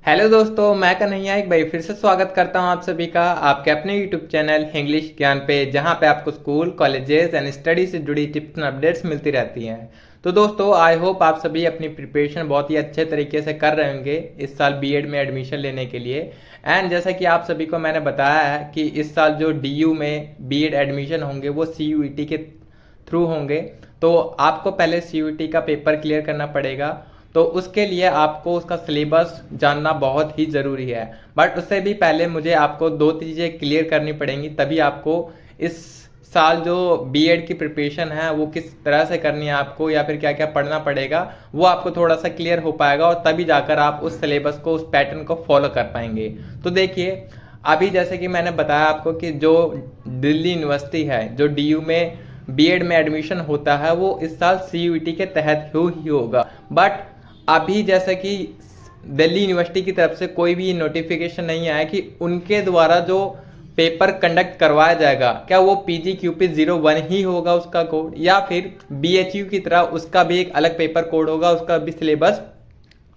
Hello दोस्तों, मैं कन्हैया एक बार फिर से स्वागत करता हूं आप सभी का आपके अपने यूट्यूब चैनल इंग्लिश ज्ञान पे, जहां पे आपको स्कूल, कॉलेजेस एंड स्टडी से जुड़ी टिप्स एंड अपडेट्स मिलती रहती हैं। तो दोस्तों, आई होप आप सभी अपनी प्रिपरेशन बहुत ही अच्छे तरीके से कर रहे होंगे इस साल बीएड में एडमिशन लेने के लिए। एंड जैसा कि आप सभी को मैंने बताया है कि इस साल जो डीयू में बीएड एडमिशन होंगे वो सीयूईटी के थ्रू होंगे। तो आपको पहले सीयूईटी का पेपर क्लियर करना पड़ेगा। तो उसके लिए आपको उसका सिलेबस जानना बहुत ही ज़रूरी है। बट उससे भी पहले मुझे आपको दो चीज़ें क्लियर करनी पड़ेंगी, तभी आपको इस साल जो बीएड की प्रिपरेशन है वो किस तरह से करनी है आपको, या फिर क्या क्या पढ़ना पड़ेगा, वो आपको थोड़ा सा क्लियर हो पाएगा और तभी जाकर आप उस सिलेबस को, उस पैटर्न को फॉलो कर पाएंगे। तो देखिए, अभी जैसे कि मैंने बताया आपको कि जो दिल्ली यूनिवर्सिटी है, जो डीयू में बीएड में एडमिशन होता है, वो इस साल सीयूईटी के तहत ही होगा। बट अभी जैसे कि दिल्ली यूनिवर्सिटी की तरफ से कोई भी नोटिफिकेशन नहीं आया कि उनके द्वारा जो पेपर कंडक्ट करवाया जाएगा, क्या वो PGQP01 ही होगा उसका कोड, या फिर BHU की तरह उसका भी एक अलग पेपर कोड होगा, उसका भी सिलेबस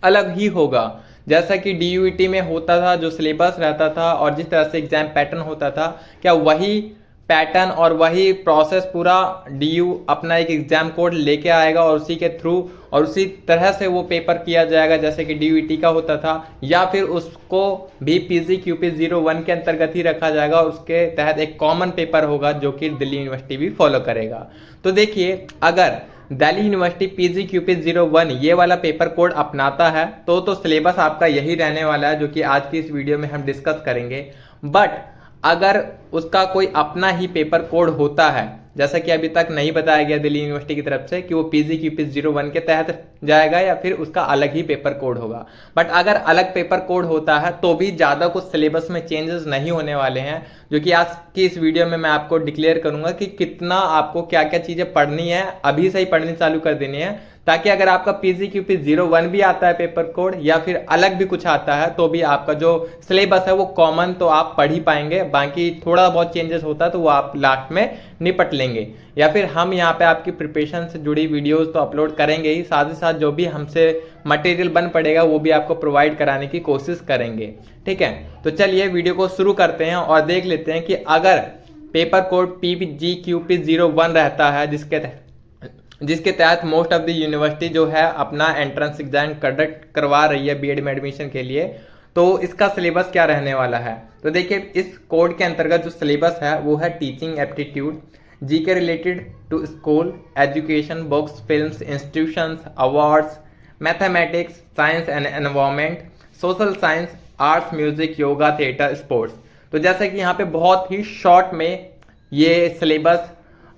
अलग ही होगा। जैसा कि DUET में होता था, जो सिलेबस रहता था और जिस तरह से एग्जाम पैटर्न होता था, क्या वही पैटर्न और वही प्रोसेस पूरा डीयू अपना एक एग्जाम कोड लेके आएगा और उसी के थ्रू और उसी तरह से वो पेपर किया जाएगा जैसे कि DUET का होता था, या फिर उसको भी PGQP01 के अंतर्गत ही रखा जाएगा और उसके तहत एक कॉमन पेपर होगा जो कि दिल्ली यूनिवर्सिटी भी फॉलो करेगा। तो देखिए, अगर दिल्ली यूनिवर्सिटी PGQP01 ये वाला पेपर कोड अपनाता है तो सिलेबस आपका यही रहने वाला है, जो कि आज की इस वीडियो में हम डिस्कस करेंगे। बट अगर उसका कोई अपना ही पेपर कोड होता है, जैसा कि अभी तक नहीं बताया गया दिल्ली यूनिवर्सिटी की तरफ से कि वो PGQP01 के तहत जाएगा या फिर उसका अलग ही पेपर कोड होगा, बट अगर अलग पेपर कोड होता है तो भी ज़्यादा कुछ सिलेबस में चेंजेस नहीं होने वाले हैं, जो कि आज की इस वीडियो में मैं आपको डिक्लेयर करूंगा कि कितना आपको क्या क्या चीज़ें पढ़नी है, अभी से ही पढ़नी चालू कर देनी है, ताकि अगर आपका PGQP01 भी आता है पेपर कोड या फिर अलग भी कुछ आता है तो भी आपका जो सिलेबस है वो कॉमन तो आप पढ़ ही पाएंगे। बाकी थोड़ा बहुत चेंजेस होता है तो वो आप लास्ट में निपट लेंगे, या फिर हम यहाँ पे आपकी प्रिपरेशन से जुड़ी वीडियोस तो अपलोड करेंगे ही, साथ ही साथ जो भी हमसे मटेरियल बन पड़ेगा वो भी आपको प्रोवाइड कराने की कोशिश करेंगे। ठीक है, तो चलिए वीडियो को शुरू करते हैं और देख लेते हैं कि अगर पेपर कोड PGQP01 रहता है, जिसके तहत मोस्ट ऑफ द यूनिवर्सिटी जो है अपना एंट्रेंस एग्जाम कंडक्ट करवा रही है बीएड में एडमिशन के लिए, तो इसका सिलेबस क्या रहने वाला है। तो देखिए, इस कोड के अंतर्गत जो सिलेबस है वो है teaching aptitude, GK related to school education, books, films, institutions, awards, mathematics, science and environment, social science, arts, music, yoga, theatre, sports. तो जैसे कि यहाँ पे बहुत ही शॉर्ट में ये सिलेबस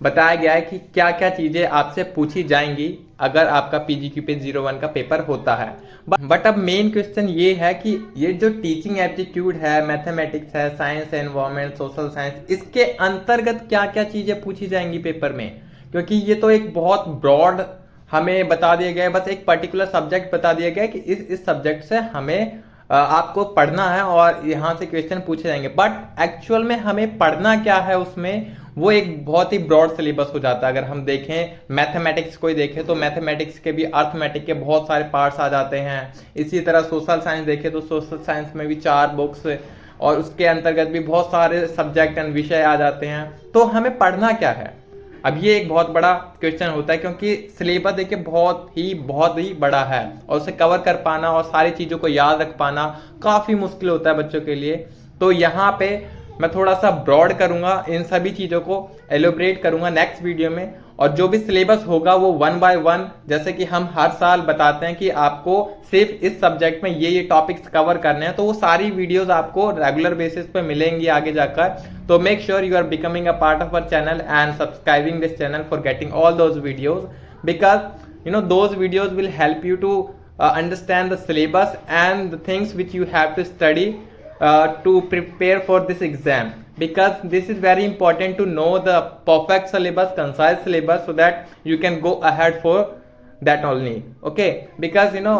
बताया गया है कि क्या क्या चीज़ें आपसे पूछी जाएंगी अगर आपका PGQP01 का पेपर होता है। बट अब मेन क्वेश्चन ये है कि ये जो टीचिंग एप्टीट्यूड है, मैथमेटिक्स है, साइंस, एनवायरनमेंट, सोशल साइंस, इसके अंतर्गत क्या क्या चीज़ें पूछी जाएंगी पेपर में, क्योंकि ये तो एक बहुत ब्रॉड हमें बता दिया गया है, बस एक पर्टिकुलर सब्जेक्ट बता दिया गया है कि इस सब्जेक्ट से हमें आपको पढ़ना है और यहाँ से क्वेश्चन पूछे जाएंगे। बट एक्चुअल में हमें पढ़ना क्या है उसमें, वो एक बहुत ही ब्रॉड सिलेबस हो जाता है। अगर हम देखें मैथमेटिक्स को ही देखें तो मैथमेटिक्स के भी अर्थमेटिक के बहुत सारे पार्ट्स आ जाते हैं। इसी तरह सोशल साइंस देखें तो सोशल साइंस में भी 4 बुक्स और उसके अंतर्गत भी बहुत सारे सब्जेक्ट एंड विषय आ जाते हैं। तो हमें पढ़ना क्या है, अब ये एक बहुत बड़ा क्वेश्चन होता है, क्योंकि सिलेबस देखिए बहुत ही बड़ा है और उसे कवर कर पाना और सारी चीज़ों को याद रख पाना काफ़ी मुश्किल होता है बच्चों के लिए। तो यहाँ पे मैं थोड़ा सा ब्रॉड करूँगा, इन सभी चीज़ों को एलोबरेट करूँगा नेक्स्ट वीडियो में, और जो भी सिलेबस होगा वो 1 बाय 1, जैसे कि हम हर साल बताते हैं कि आपको सिर्फ इस सब्जेक्ट में ये टॉपिक्स कवर करने हैं, तो वो सारी वीडियोस आपको रेगुलर बेसिस पे मिलेंगी आगे जाकर। तो make sure you are becoming a part of our channel and subscribing this channel for getting all those videos, because you know those videos will help you to understand the syllabus and the things which you have to study to prepare for this exam, because this is very important to know the perfect syllabus, concise syllabus, so that you can go ahead for that only. Okay, because you know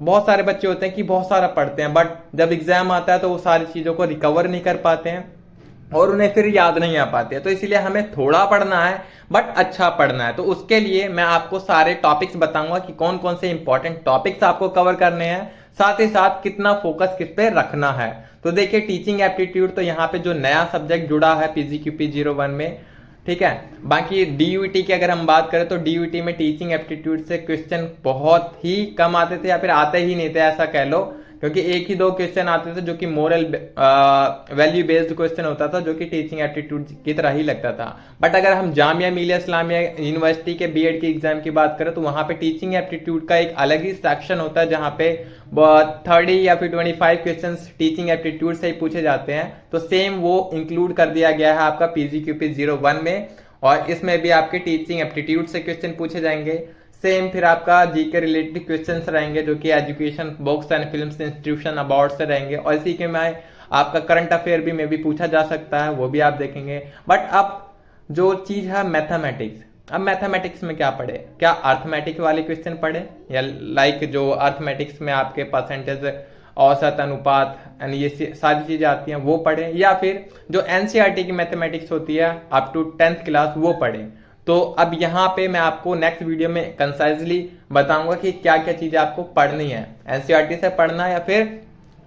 बहुत सारे बच्चे होते हैं कि बहुत सारा पढ़ते हैं, बट जब एग्जाम आता है तो वो सारी चीज़ों को रिकवर नहीं कर पाते हैं और उन्हें फिर याद नहीं आ पाती है। तो इसीलिए हमें थोड़ा पढ़ना है बट अच्छा पढ़ना है। तो उसके लिए मैं आपको सारे टॉपिक्स बताऊंगा कि कौन कौन से इंपॉर्टेंट टॉपिक्स आपको कवर करने हैं, साथ ही साथ कितना फोकस किस पे रखना है। तो देखिए टीचिंग एप्टीट्यूड तो यहाँ पे जो नया सब्जेक्ट जुड़ा है PGQP01 में, ठीक है। बाकी DUT की अगर हम बात करें तो DUT में टीचिंग एप्टीट्यूड से क्वेश्चन बहुत ही कम आते थे या फिर आते ही नहीं थे ऐसा कह लो, क्योंकि एक ही दो क्वेश्चन आते थे जो कि मोरल वैल्यू बेस्ड क्वेश्चन होता था, जो कि टीचिंग एप्टीट्यूड की तरह ही लगता था। बट अगर हम जामिया मिलिया इस्लामिया यूनिवर्सिटी के बीएड की एग्जाम की बात करें तो वहां पे टीचिंग एप्टीट्यूड का एक अलग ही सेक्शन होता है, जहां पे 30 या फिर 25 क्वेश्चन टीचिंग एप्टीट्यूड से ही पूछे जाते हैं। तो सेम वो इंक्लूड कर दिया गया है आपका PGQP01 में, और इसमें भी आपके टीचिंग एप्टीट्यूड से क्वेश्चन पूछे जाएंगे। सेम फिर आपका जीके रिलेटेड क्वेश्चंस रहेंगे जो कि education, books and films, institution, award से रहेंगे, और इसी के में आपका करंट अफेयर भी में भी पूछा जा सकता है, वो भी आप देखेंगे। बट अब जो चीज है मैथमेटिक्स, अब मैथमेटिक्स में क्या पढ़े, क्या अर्थमेटिक वाले क्वेश्चन पढ़े, या लाइक जो अर्थमेटिक्स में आपके परसेंटेज, औसत, अनुपात एंड ये सारी चीजें आती हैं वो पढ़े, या फिर जो एनसीईआरटी की मैथमेटिक्स होती है अप टू 10th क्लास वो पढ़े। तो अब यहाँ पे मैं आपको नेक्स्ट वीडियो में कंसाइजली बताऊंगा कि क्या क्या चीजें आपको पढ़नी है, एनसीईआरटी से पढ़ना है या फिर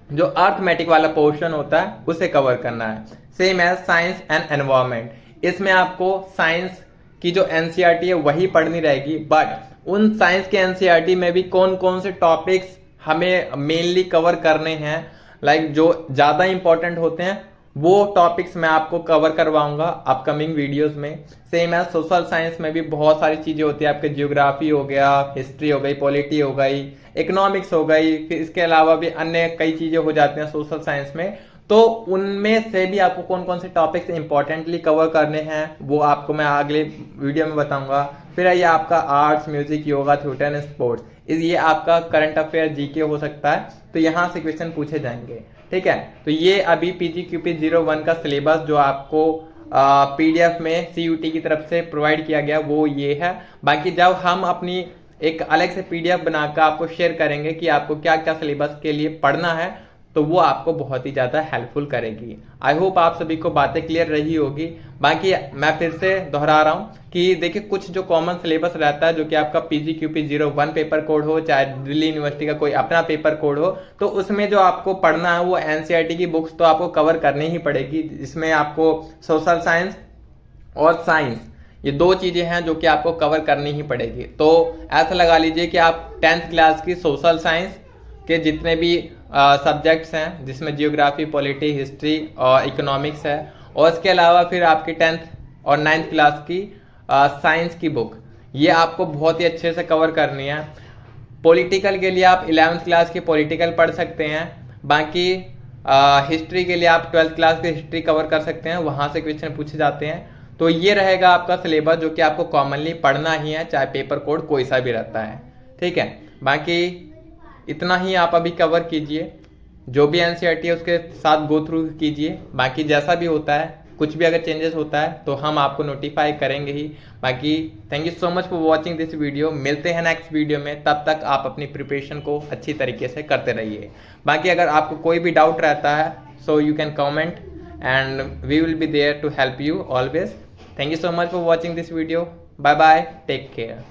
जो अर्थमेटिक वाला पोर्शन होता है उसे कवर करना है। Same as science and environment, इसमें आपको साइंस की जो एनसीईआरटी है वही पढ़नी रहेगी, बट उन साइंस के एनसीईआरटी में भी कौन कौन से टॉपिक्स हमें मेनली कवर करने हैं, लाइक जो ज्यादा इंपॉर्टेंट होते हैं वो टॉपिक्स मैं आपको कवर करवाऊंगा अपकमिंग वीडियोस में। सेम एज सोशल साइंस में भी बहुत सारी चीजें होती है, आपके जियोग्राफी हो गया, हिस्ट्री हो गई, पॉलिटी हो गई, इकोनॉमिक्स हो गई, फिर इसके अलावा भी अन्य कई चीजें हो जाती हैं सोशल साइंस में। तो उनमें से भी आपको कौन कौन से टॉपिक्स इंपॉर्टेंटली कवर करने हैं वो आपको मैं अगले वीडियो में बताऊंगा। फिर ये आपका arts, music, yoga, theatre and sports, ये आपका करंट अफेयर जीके हो सकता है, तो यहाँ से क्वेश्चन पूछे जाएंगे, ठीक है। तो ये अभी PGQP01 का सिलेबस जो आपको PDF में CUT की तरफ से प्रोवाइड किया गया वो ये है। बाकी जब हम अपनी एक अलग से PDF बनाकर आपको शेयर करेंगे कि आपको क्या क्या सिलेबस के लिए पढ़ना है, तो वो आपको बहुत ही ज्यादा हेल्पफुल करेगी। आई होप आप सभी को बातें क्लियर रही होगी। बाकी मैं फिर से दोहरा रहा हूँ कि देखिए कुछ जो कॉमन सिलेबस रहता है जो कि आपका PGQP01 पेपर कोड हो, चाहे दिल्ली यूनिवर्सिटी का कोई अपना पेपर कोड हो, तो उसमें जो आपको पढ़ना है वो एनसीईआरटी की बुक्स तो आपको कवर करनी ही पड़ेगी। इसमें आपको सोशल साइंस और साइंस, ये दो चीजें हैं जो कि आपको कवर करनी ही पड़ेगी। तो ऐसा लगा लीजिए कि आप 10th क्लास की सोशल साइंस के जितने भी सब्जेक्ट्स हैं, जिसमें जियोग्राफी, पॉलिटी, हिस्ट्री और इकोनॉमिक्स है, और इसके अलावा फिर आपकी 10th और 9th क्लास की साइंस की बुक, ये आपको बहुत ही अच्छे से कवर करनी है। पॉलिटिकल के लिए आप 11th क्लास की पॉलिटिकल पढ़ सकते हैं। बाकी हिस्ट्री के लिए आप 12th क्लास की हिस्ट्री कवर कर सकते हैं, वहाँ से क्वेश्चन पूछे जाते हैं। तो ये रहेगा आपका सिलेबस जो कि आपको कॉमनली पढ़ना ही है, चाहे पेपर कोड कोई सा भी रहता है, ठीक है। बाकी इतना ही आप अभी कवर कीजिए, जो भी एनसीईआरटी है उसके साथ गो थ्रू कीजिए। बाकी जैसा भी होता है, कुछ भी अगर चेंजेस होता है तो हम आपको नोटिफाई करेंगे ही। बाकी thank you so much for watching this video. मिलते हैं नेक्स्ट वीडियो में, तब तक आप अपनी प्रिपरेशन को अच्छी तरीके से करते रहिए। बाकी अगर आपको कोई भी डाउट रहता है so you can comment and we will be there to help you always. Thank you so much for watching this video. Bye bye, take care.